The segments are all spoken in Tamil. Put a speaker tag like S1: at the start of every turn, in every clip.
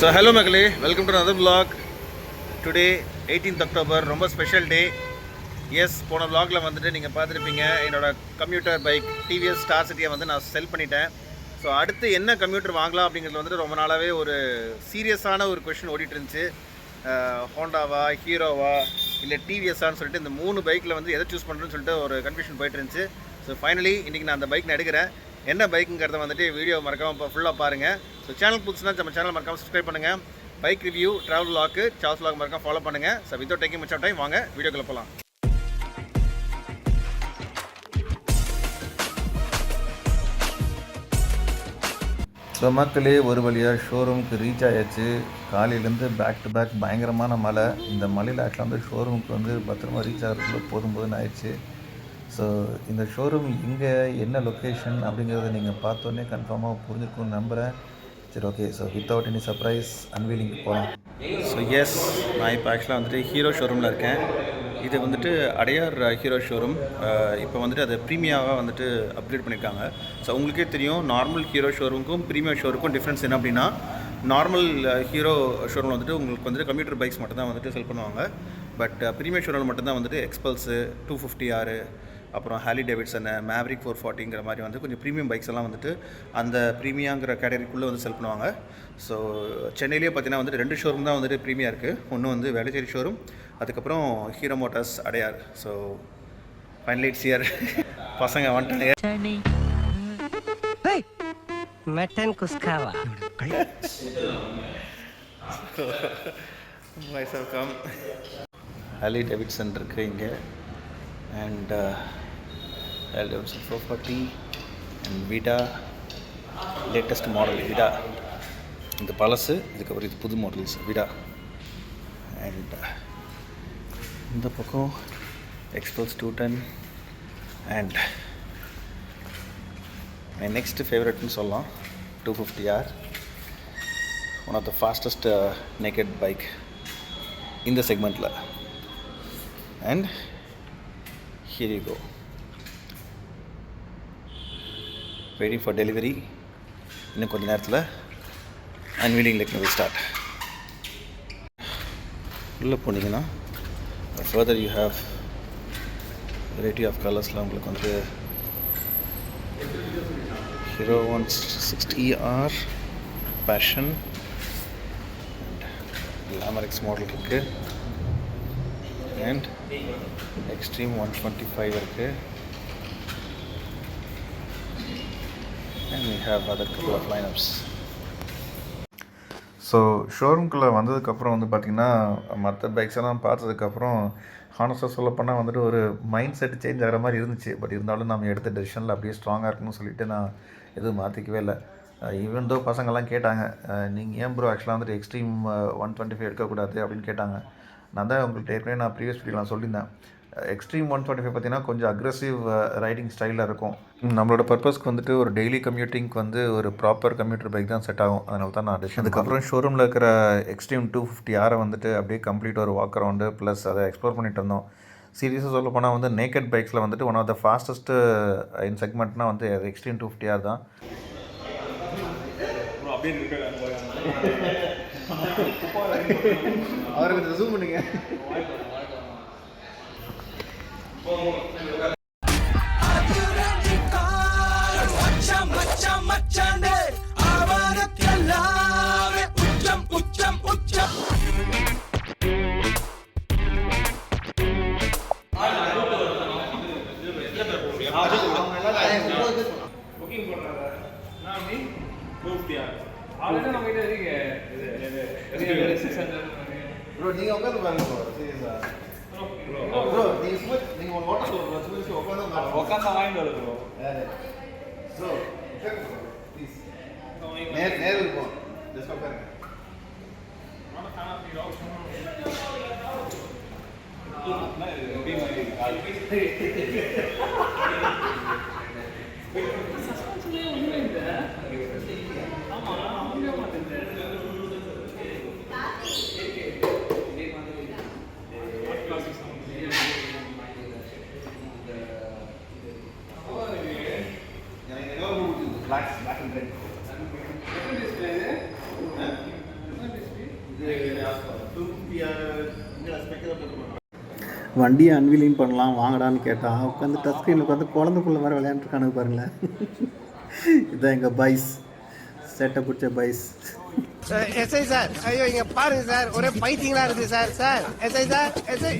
S1: ஸோ ஹலோ மக்களே, welcome to another vlog. Today 18th October, ரொம்ப ஸ்பெஷல் டே. எஸ், போன vlogல வந்துட்டு நீங்கள் பார்த்துருப்பீங்க என்னோடய கம்ப்யூட்டர் பைக் டிவிஎஸ் ஸ்டார் சிட்டியை வந்து நான் செல் பண்ணிட்டேன். ஸோ அடுத்து என்ன கம்ப்யூட்டர் வாங்கலாம் அப்படிங்கிறது வந்துட்டு ரொம்ப நாளாகவே ஒரு சீரியஸான ஒரு கொஷின் ஓடிட்டு இருந்துச்சு. ஹோண்டாவா, ஹீரோவா, இல்லை டிவிஎஸ்ஸான்னு சொல்லிட்டு இந்த 3 பைக்கில் வந்து எதை சூஸ் பண்ணுறேன்னு சொல்லிட்டு ஒரு கன்ஃபியூஷன் போயிட்டு இருந்துச்சு. ஸோ ஃபைனலி இன்றைக்கி நான் அந்த பைக் நான் எடுக்கிறேன். என்ன பைக்குங்கிறத வந்துட்டு வீடியோ மறக்காமல் இப்போ ஃபுல்லாக பாருங்கள். ஸோ சேனல் புதுசுனா நம்ம சேனல் மறக்காமல் சப்ஸ்கிரைப் பண்ணுங்கள். Bike review, travel vlog, cars vlog மறக்காம ஃபாலோ பண்ணுங்கள். So without taking much of time வாங்க வீடியோக்குள்ள போகலாம். ஸோ மக்களே, ஒரு வழியாக ஷோரூமுக்கு ரீச் ஆயாச்சு. காலையிலேருந்து பேக் டு பேக் பயங்கரமான மழை. இந்த மலையில் ஆக்சுவலாக வந்து ஷோரூமுக்கு வந்து பத்திரமா ரீச் ஆகிறதுக்குள்ள போதும்போதுன்னு ஆயிடுச்சு. ஸோ இந்த ஷோரூம் எங்கே, என்ன லொக்கேஷன் அப்படிங்கிறத நீங்கள் பார்த்தோன்னே கன்ஃபார்மாக புரிஞ்சுக்கணும்னு நம்புகிறேன். சரி, okay. So without any surprise அன்வீலிங்க்கு போகலாம். ஸோ எஸ், நான் இப்போ ஆக்சுவலாக வந்துட்டு ஹீரோ ஷோரூமில் இருக்கேன். இது வந்துட்டு அடையார் ஹீரோ ஷோரூம். இப்போ வந்துட்டு அதை ப்ரீமியாவாக வந்துட்டு அப்கிரேட் பண்ணியிருக்காங்க. ஸோ உங்களுக்கே தெரியும், நார்மல் ஹீரோ ஷோரூமுக்கும் ப்ரீமியம் ஷோரூமுக்கும் டிஃப்ரென்ஸ் என்ன அப்படின்னா, நார்மல் ஹீரோ ஷோரூமில் வந்துட்டு உங்களுக்கு வந்துட்டு கம்ப்யூட்டர் பைக்ஸ் மட்டும்தான் வந்துட்டு செல் பண்ணுவாங்க. பட் ப்ரீமியம் ஷோரூமில் மட்டும்தான் வந்துட்டு எக்ஸ்பல்ஸு, 250R, அப்புறம் ஹார்லி டேவிட்சன், மேவரிக் 440ங்கிற மாதிரி வந்து கொஞ்சம் ப்ரீமியம் பைக்ஸ் எல்லாம் வந்துட்டு அந்த ப்ரீமியாங்கிற கேட்டகரிக்குள்ளே வந்து செல் பண்ணுவாங்க. ஸோ சென்னையிலேயே பார்த்தீங்கன்னா வந்துட்டு 2 ஷோரூம் தான் வந்துட்டு ப்ரீமியா இருக்குது. ஒன்று வந்து வேளச்சேரி ஷோரூம், அதுக்கப்புறம் Hero Motors Adyar. So finally it's here. பசங்க வந்துட்டாங்க.
S2: மட்டன் குஸ்காவா
S1: கம். ஹார்லி டேவிட்சன் இருக்குது இங்கே, and Harley Davidson 440 and Vida latest model Vida. இந்த பழசு, இதுக்கப்புறம் இது புது மாடல்ஸ் விடா. அண்ட் இந்த பக்கம் எக்ஸ்பல்ஸ் 210 அண்ட் மை நெக்ஸ்ட் ஃபேவரட்னு சொல்லலாம் 250R, one of the fastest naked bike இந்த செக்மெண்ட்டில். And here you go, waiting for delivery. இன்னும் கொஞ்ச நேரத்தில் அன்வீலிங் லைக் will start. உள்ளே போனீங்கன்னா further you have variety of colorsலாம் உங்களுக்கு வந்து Hero 160R Passion and Glamour model இருக்குது, அண்ட் எக்ஸ்ட்ரீம் 125 இருக்குது, and we have other couple of lineups. So ஷோரூம்குள்ளே வந்ததுக்கப்புறம் வந்து பார்த்திங்கன்னா, மற்ற பைக்ஸ் எல்லாம் பார்த்ததுக்கப்புறம் ஹானஸ்டாக சொல்லப்போனால் வந்துட்டு ஒரு மைண்ட் செட் சேஞ்ச் ஆகிற மாதிரி இருந்துச்சு. பட் இருந்தாலும் நம்ம எடுத்த டெசிஷனில் அப்படியே ஸ்ட்ராங்காக இருக்கணும்னு சொல்லிட்டு நான் எதுவும் மாற்றிக்கவே இல்லை. ஈவன் தோ பசங்கள்லாம் கேட்டாங்க, நீங்கள் ஏன் ப்ரோ ஆக்சுவலாக வந்துட்டு எக்ஸ்ட்ரீம் 125 எடுக்கக்கூடாது அப்படின்னு கேட்டாங்க. நான் தான் உங்கள்கிட்ட ஏற்கனவே நான் ப்ரீவியஸ் வீடியோலாம் சொல்லியிருந்தேன். எக்ஸ்ட்ரீம் 125 பார்த்திங்கன்னா கொஞ்சம் அக்ரெசிவ் ரைடிங் ஸ்டைலில் இருக்கும். நம்மளோட பர்பஸ்க்கு வந்துட்டு ஒரு டெய்லி கம்யூட்டிங்க்கு வந்து ஒரு ப்ராப்பர் கம்ப்யூட்டர் பைக் தான் செட் ஆகும். அதனால தான் நான் டிசிஷன். அதுக்கப்புறம் ஷோரூமில் இருக்கிற எக்ஸ்ட்ரீம் 250R வந்துட்டு அப்படியே கம்ப்ளீட் ஒரு வாக் அரவுண்டு ப்ளஸ் அதை எக்ஸ்ப்ளோர் பண்ணிட்டு வந்தோம். சீரியஸாக சொல்ல போனால் வந்து நேக்கட் பைக்ஸில் வந்துட்டு ஒன் ஆஃப் த ஃபாஸ்டஸ்ட்டு இன் செக்மெண்ட்னால் வந்து அது எக்ஸ்ட்ரீம் 250R தான். அவருக்கு கொஞ்சம் ஜூம் பண்ணுங்க. ப்ரோ நீங்கள் உட்காந்து பாருங்க ப்ரோ. சீரியஸா ப்ரோ, நீங்கள் சும்மா நீங்கள் ஒரு ஓட்ட சொல்லுங்க ப்ரோ. சும்மா உட்காந்து வாங்கிட்டு வர ப்ரோ. ப்ரோ ப்ளீஸ் நேர் இருக்கும். ஜஸ்ட் உட்காருங்க. black and red.
S3: வண்டியை அன்வீலிங் பண்ணலாம் வாங்கடான்னு கேட்டான். உட்காந்து டச் ஸ்க்ரீனில் உட்காந்து குழந்தைக்குள்ள மாதிரி விளையாண்டுருக்கானுங்க பாருங்களேன். இதுதான் எங்கள் பைஸ், சேட்டை பிடிச்ச பைஸ்.
S2: எஸ்ஐ சார், ஐயோ இங்க பாருங்க சார், ஒரே பைத்தியங்களா இருக்கு sir. Sir SI sir, SI.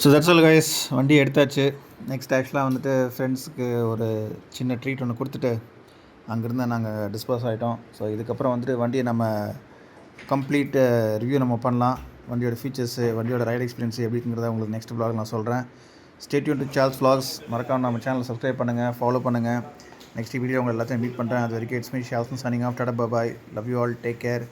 S1: So that's all guys, வண்டி எடுத்தாச்சு. நெக்ஸ்ட் ஆக்சுவலாக வந்துட்டு ஃப்ரெண்ட்ஸுக்கு ஒரு சின்ன ட்ரீட் ஒன்று கொடுத்துட்டு அங்கேருந்து நாங்கள் டிஸ்போஸ் ஆகிட்டோம். ஸோ இதுக்கப்புறம் வந்துட்டு வண்டியை நம்ம கம்ப்ளீட் ரிவ்யூ நம்ம பண்ணலாம். வண்டியோட ஃபீச்சர்ஸு, வண்டியோட ரைட் எக்ஸ்பீரியன்ஸ் எப்படிங்கிறத உங்களுக்கு நெக்ஸ்ட் vlog நான் சொல்கிறேன். Stay tune to Charles vlogs. மறக்காம நம்ம சேனலை சப்ஸ்கிரைப் பண்ணுங்கள், ஃபாலோ பண்ணுங்கள். நெக்ஸ்ட் வீடியோ உங்கள் எல்லாத்தையும் மீட் பண்ணுறேன். அது வரைக்கும் இட்ஸ் மீ ஷால்சன் சைனிங் ஆஃப். டாடா, bye, love you all, take care.